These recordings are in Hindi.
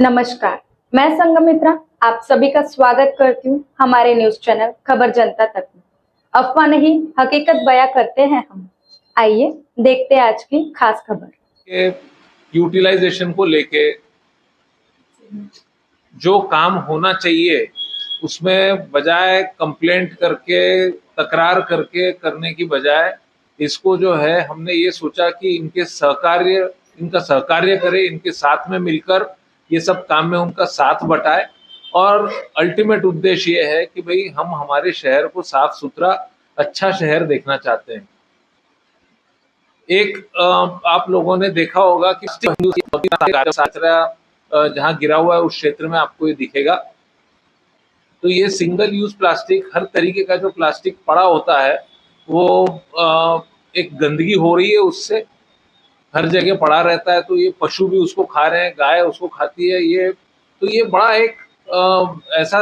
नमस्कार, मैं संगमित्रा आप सभी का स्वागत करती हूँ हमारे न्यूज चैनल खबर जनता तक में। अफवाह नहीं हकीकत बयां करते हैं हम। आइए देखते हैं आज की खास खबर। के यूटिलाइजेशन को लेके जो काम होना चाहिए उसमें बजाय कंप्लेंट करके तकरार करके करने की बजाय इसको जो है हमने ये सोचा कि इनका सहकार्य करे, इनके साथ में मिलकर ये सब काम में उनका साथ बटाए। और अल्टीमेट उद्देश्य ये है कि भाई हम हमारे शहर को साफ सुथरा अच्छा शहर देखना चाहते हैं। आप लोगों ने देखा होगा कि जहाँ गिरा हुआ है उस क्षेत्र में आपको ये दिखेगा। तो ये सिंगल यूज प्लास्टिक, हर तरीके का जो प्लास्टिक पड़ा होता है वो एक गंदगी हो रही है, उससे हर जगह पड़ा रहता है। तो ये पशु भी उसको खा रहे हैं, गाय उसको खाती है। ये बड़ा एक ऐसा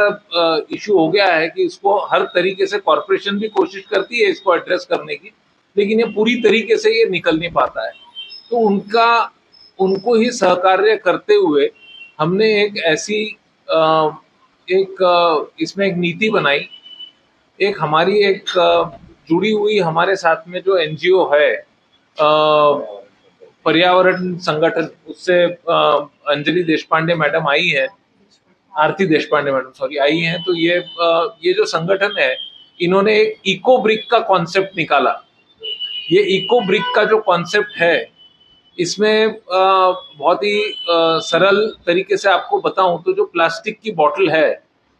इशू हो गया है कि इसको हर तरीके से कॉरपोरेशन भी कोशिश करती है इसको एड्रेस करने की, लेकिन ये पूरी तरीके से ये निकल नहीं पाता है। तो उनको ही सहकार्य करते हुए हमने इसमें एक नीति बनाई। एक जुड़ी हुई हमारे साथ में जो एनजीओ है पर्यावरण संगठन, उससे अंजलि देशपांडे मैडम आई है, आरती देशपांडे मैडम सॉरी आई हैं। तो ये जो संगठन है, इन्होंने एक इको ब्रिक का कॉन्सेप्ट निकाला। ये इको ब्रिक का जो कॉन्सेप्ट है, इसमें बहुत ही सरल तरीके से आपको बताऊं तो जो प्लास्टिक की बॉटल है,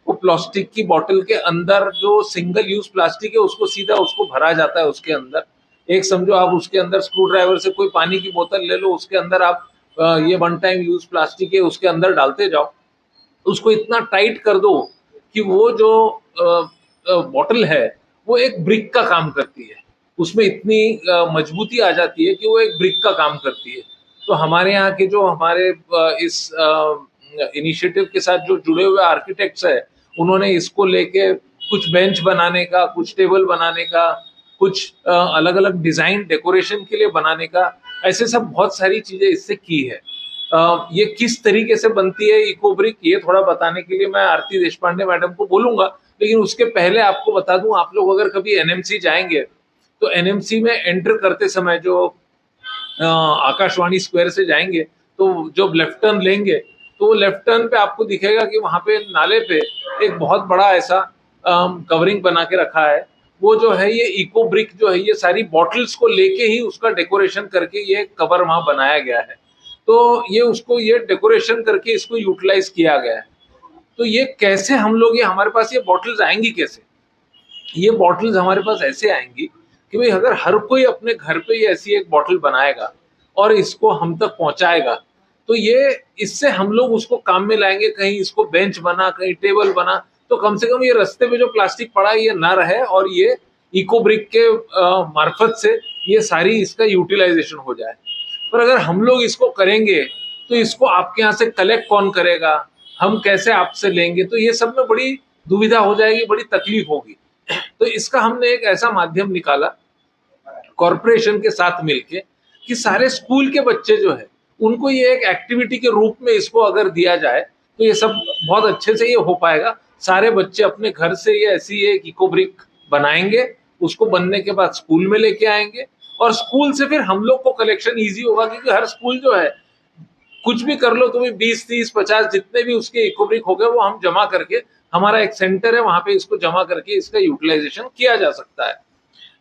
वो प्लास्टिक की बॉटल के अंदर जो सिंगल यूज प्लास्टिक है उसको सीधा उसको भरा जाता है। उसके अंदर एक समझो आप उसके अंदर स्क्रू ड्राइवर से कोई पानी की बोतल ले लो, उसके अंदर आप ये वन टाइम यूज प्लास्टिक है उसके अंदर डालते जाओ, उसको इतना टाइट कर दो कि वो जो बॉटल है वो एक ब्रिक का काम करती है। उसमें इतनी मजबूती आ जाती है कि वो एक ब्रिक का काम करती है। तो हमारे यहाँ के जो हमारे इस इनिशिएटिव के साथ जो जुड़े हुए आर्किटेक्ट्स है, उन्होंने इसको लेके कुछ बेंच बनाने का, कुछ टेबल बनाने का, कुछ अलग अलग डिजाइन डेकोरेशन के लिए बनाने का, ऐसे सब बहुत सारी चीजें इससे की है। ये किस तरीके से बनती है इको ब्रिक, ये थोड़ा बताने के लिए मैं आरती देशपांडे मैडम को बोलूंगा। लेकिन उसके पहले आपको बता दूं, आप लोग अगर कभी एनएमसी जाएंगे तो एनएमसी में एंटर करते समय जो आकाशवाणी स्क्वायर से जाएंगे तो जो लेफ्ट टर्न लेंगे तो वो लेफ्ट टर्न पे आपको दिखेगा कि वहां पे नाले पे एक बहुत बड़ा ऐसा कवरिंग बना के रखा है। वो जो है ये इको ब्रिक जो है, ये सारी बॉटल्स को लेके ही उसका डेकोरेशन करके ये कवर वहां बनाया गया है। तो ये डेकोरेशन करके इसको यूटिलाइज किया गया है। तो ये कैसे हम लोग, ये हमारे पास ये बॉटल्स आएंगी कैसे? ये बॉटल्स हमारे पास ऐसे आएंगी कि भाई अगर हर कोई अपने घर पे ये ऐसी एक बॉटल बनाएगा और इसको हम तक पहुंचाएगा, तो ये इससे हम लोग उसको काम में लाएंगे। कहीं इसको बेंच बना, कहीं टेबल बना, तो कम से कम ये रास्ते में जो प्लास्टिक पड़ा है ये ना रहे और ये इको ब्रिक के मार्फत से ये सारी इसका यूटिलाइजेशन हो जाए। पर अगर हम लोग इसको करेंगे तो इसको आपके यहाँ से कलेक्ट कौन करेगा, हम कैसे आपसे लेंगे? तो ये सब में बड़ी दुविधा हो जाएगी, बड़ी तकलीफ होगी। तो इसका हमने एक ऐसा माध्यम निकाला कॉरपोरेशन के साथ मिलके कि सारे स्कूल के बच्चे जो है उनको ये एक एक्टिविटी के रूप में इसको अगर दिया जाए तो ये सब बहुत अच्छे से ये हो पाएगा। सारे बच्चे अपने घर से ये ऐसी एक इको ब्रिक बनाएंगे, उसको बनने के बाद स्कूल में लेके आएंगे और स्कूल से फिर हम लोग को कलेक्शन इजी होगा, क्योंकि हर स्कूल जो है कुछ भी कर लो तुम्हें 20, 30, 50 जितने भी उसके इको ब्रिक हो गए वो हम जमा करके, हमारा एक सेंटर है वहां पे इसको जमा करके इसका यूटिलाइजेशन किया जा सकता है।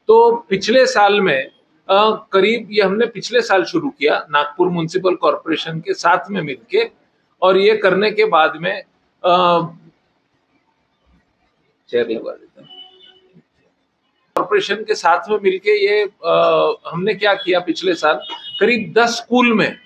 तो पिछले साल में करीब ये हमने पिछले साल शुरू किया नागपुर म्युनिसिपल कॉरपोरेशन के साथ में मिलके, और ये करने के बाद में चेयर लगवा देते हैं। कॉरपोरेशन के साथ में मिलके ये हमने क्या किया, पिछले साल करीब 10 स्कूल में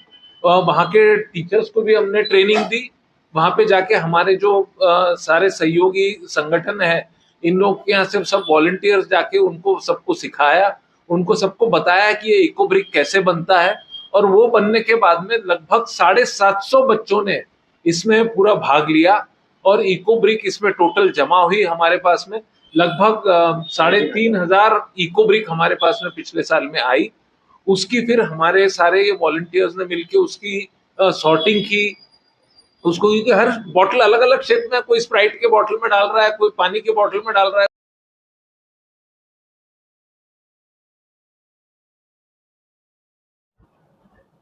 वहाँ के टीचर्स को भी हमने ट्रेनिंग दी। वहाँ पे जाके हमारे जो सारे सहयोगी संगठन है, इन लोग के यहाँ से सब वॉलंटियर्स जाके उनको सबको सिखाया, उनको सबको बताया कि ये इको ब्रिक कैसे बनता है। और वो बनने के बाद में लगभग 750 बच्चों ने इसमें पूरा भाग लिया और इको ब्रिक इसमें टोटल जमा हुई हमारे पास में। लगभग 3500 इको ब्रिक हमारे पास में पिछले साल में आई। उसकी फिर हमारे सारे ये वॉलंटियर्स ने मिलके उसकी सॉर्टिंग की, उसको, क्योंकि हर बॉटल अलग अलग शेप में, कोई स्प्राइट के बॉटल में डाल रहा है, कोई पानी के बॉटल में डाल रहा है।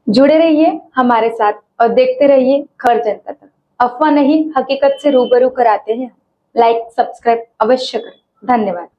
जुड़े रहिए हमारे साथ और देखते रहिए खबर जनता तक। अफवाह नहीं, हकीकत से रूबरू कराते हैं। लाइक सब्सक्राइब अवश्य करें। धन्यवाद।